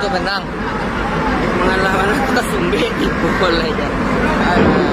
menang. Mengalah mana kita sumbek dipukul aja. Ada.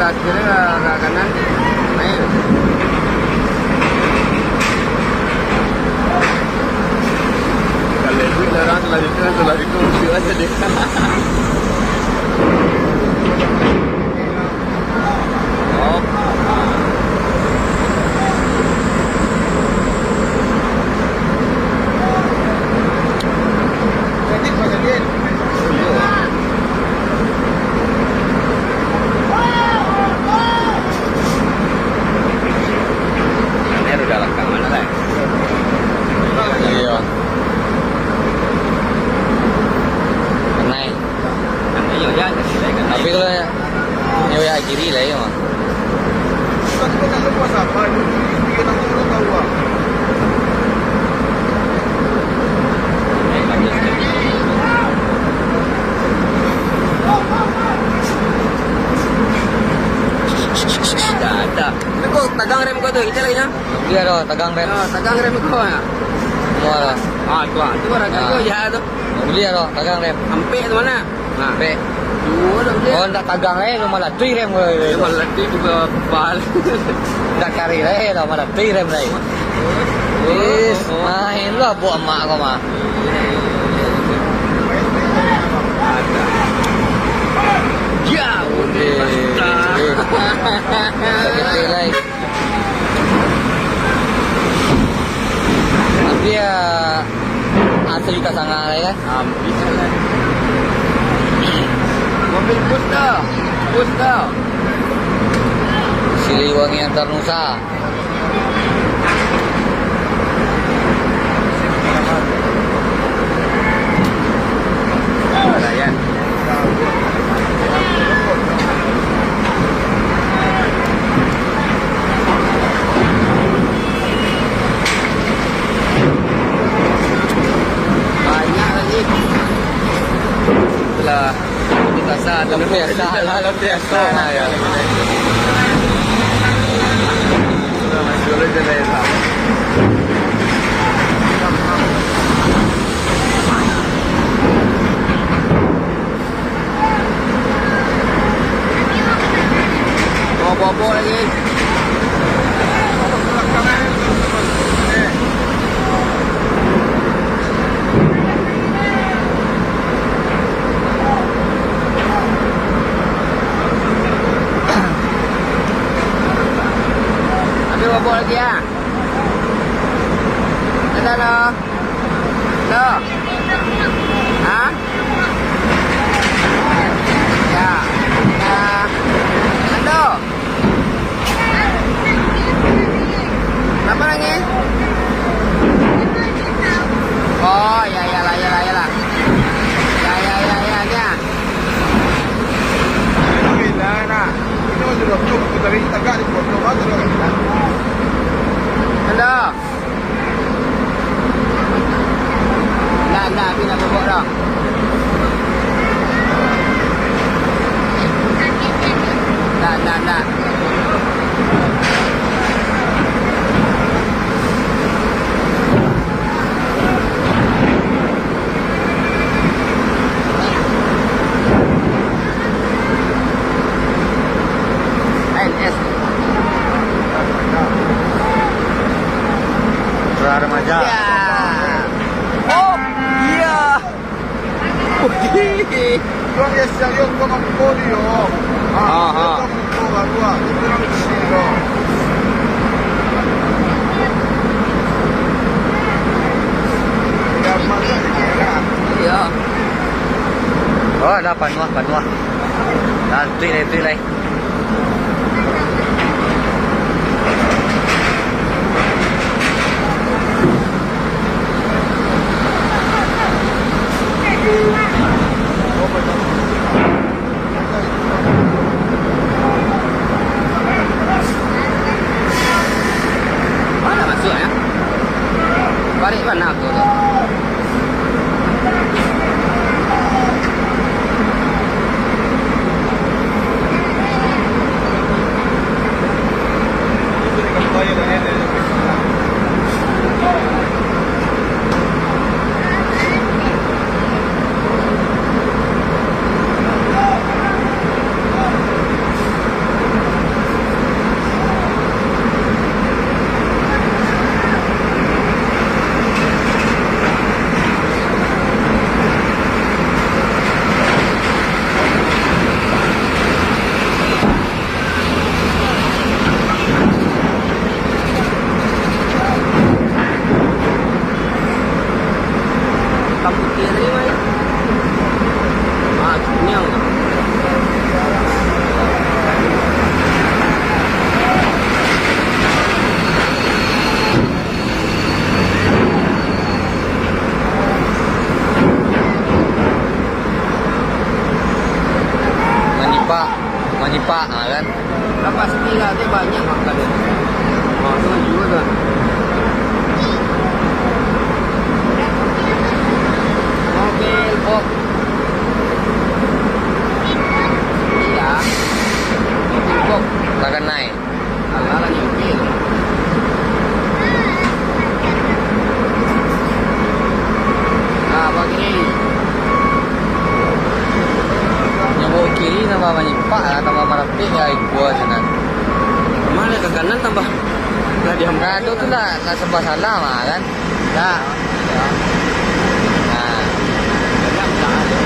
Akhirnya ke kanan main. Kalau itu orang lari ke usia aja deh. Oh. Tapi kalau nyoya kiri lah ya mah. Kita nak lepas apa? Kita nak tahu apa? Ada. Tapi kau tagang rem kau tu, kita lagi nak? Dia dah tagang rem. Tagang rem kau ya? Semua dah. Tu orang kau ya tu. Beli dah tagang rem. Sampai tu mana? Sampai. Dua dah beli. Oh nak tagang rem malah tui rem kau. Malah tu juga bal. Tak kari lah malah tui rem lah. Wis, main lah buat mak kau mah. Ada. Ya, Sakit lah. Tapi ya asal juta sangat lah kan. Hampir lah. Mobil bus dah. Bus dah. Siliwangi Antar Nusa. Layan. Banyak lagi. Itulah kita sah dalam biasa lah ya. Masih boleh jalan lah. Bawa lagi. Ambil bawa lagi ya. Ada loh. Loh. Hah? Ya. Ya. Ando. Apa lagi? Oh, ya lah. Ya. Gila nak. Kita masih dah kita lagi tagak di bawah tu. Ada. Non riesci a io come un po' io. Ah, un po' la tua, tutto un vicino. Ya. Oh, dah panuh. Dah, tui lai. Mana masuk ya? Balik mana aku tu? Kampung kiri mai. Ah, Cuniang. Manipa, kan? Lepas kira dia banyak makan dia. Oh, tu juga tu. Mobil box. Iya. Mobil box. Takkan naik. Ala-ala nyempil. Ah, bagi. Yang bawa kiri nama Manipa lah, tambah Marapi ya gua sana. Mana ke kanan tambah? Lah diam. Nah, itu tu lah serba salah mah kan? Dah. Ya. Nah, Banyak tak ada.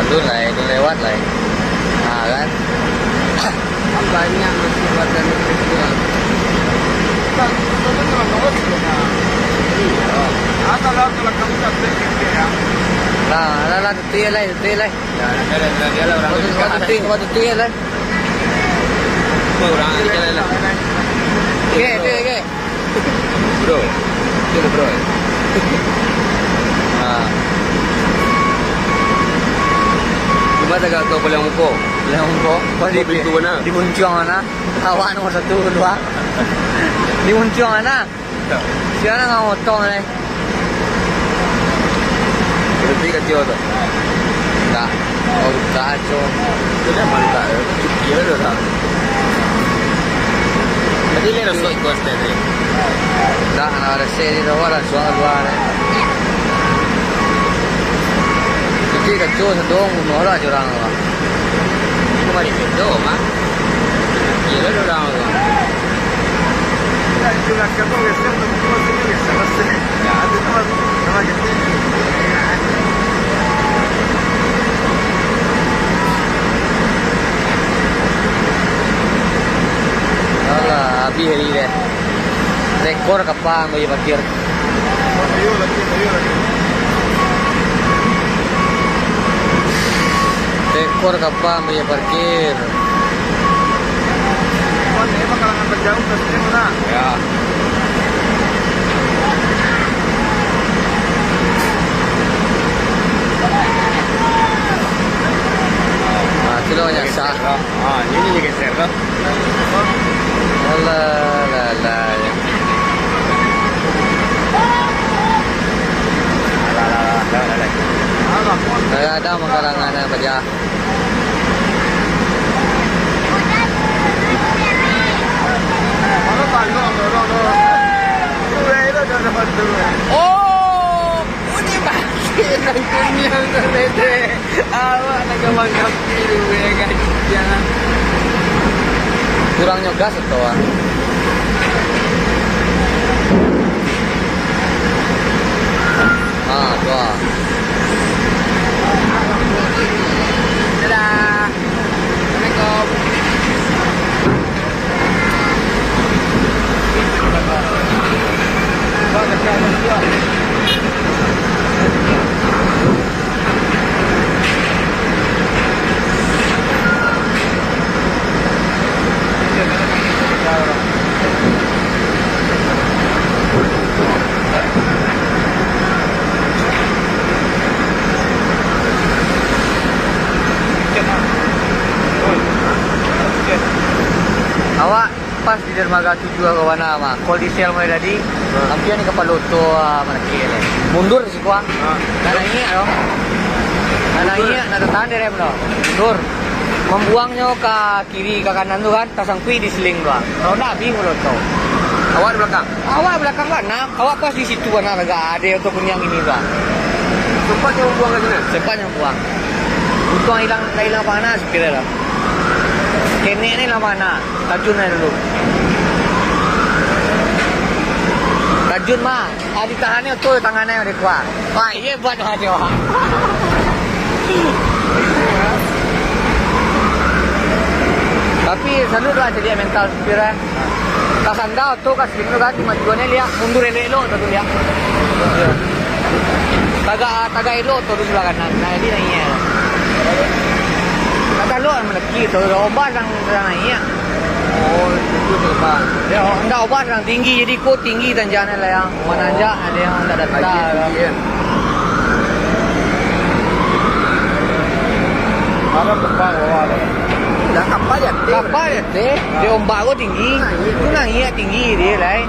itu lewat lah. Nah, kan? Banyak masih warga negeri kedua. Kan, itu kan terus Iya. Ada lah kalau kamu tak pikir ya. Lah, tuti lah. Ya, dia lah orang Tuti lah. orang aja lah. Ke. Bro. Itu bro. Ah, Cuma tak kau boleh muko. kau Di pintu mana? Di Buncong mana? Awak nomor 1, 2. Di Buncong mana? Siapa nak motor ni? Lebih kecil tu. Tak. Oh, kacau. Sudah mantap. Kira dah tak. Tadi ni nak ikut step ni. Tak, nak ada seri dah lah suara luar ni. Jadi kacau sedong menolak orang lah. Cuma di pintu mah. Kira dah orang tu. Ya, itu lah kamu biasa untuk sini selesai. Ya, itu sama gitu. Alah, habis hari ni. Rekor kapal bagi parkir. Ayo lagi. Rekor kapal bagi parkir. Kau ni emang kalangan berjauh ke sini mana? Ya. Ah, tu lah banyak sah. Ah, ini geser lah. Alah. Lah. Ada makarangan na ba dia? Ano ba? No. Tuloy na dapat tuloy. Oh, ini bah. Kena kunyah tak lede. Awak nak gambar kapi dulu ya gajah. Kurangnya gas atau ah? Ah, tu ah. Dadah. Assalamualaikum. Awak pas di dermaga tujuh ke mana mah? Call di sel mulai tadi. Hampir ni kapal loto mana kira. Mundur si kuah. Karena ini dong. Karena ini ada tanda rem dong. Mundur. Membuangnya ke kiri ke kanan tu kan, tasang kui di seling doang. Kalau nak bingung loto. Awak di belakang. Awak belakang mana? Awak pas di situ mana agak ada ataupun yang ini doang. Sempatnya membuang ke sana. Cepatnya buang. Untung hilang panas kira lah. Kenek ni lah mana? Tajun ni dulu. Tajun mah, ditahannya tu tangannya udah kuat. Wah, iya buat aja wah. Tapi salut lah jadi mental supirnya. Tas anda tu kasih tu kan cuma tujuannya lihat mundur elok tu lihat. Tagak elok tu sebelah kanan. Nah ini nanya. Kata lo mana kita obat yang naik. Oh, itu terbang. Ya, enggak obat yang tinggi jadi kok tinggi dan jangan lah yang menanjak ada yang enggak ada Kan? Harap terbang bawah. Dah kapal ya? Kapal ya teh, dia ombak kok tinggi. Itu naik tinggi dia lah.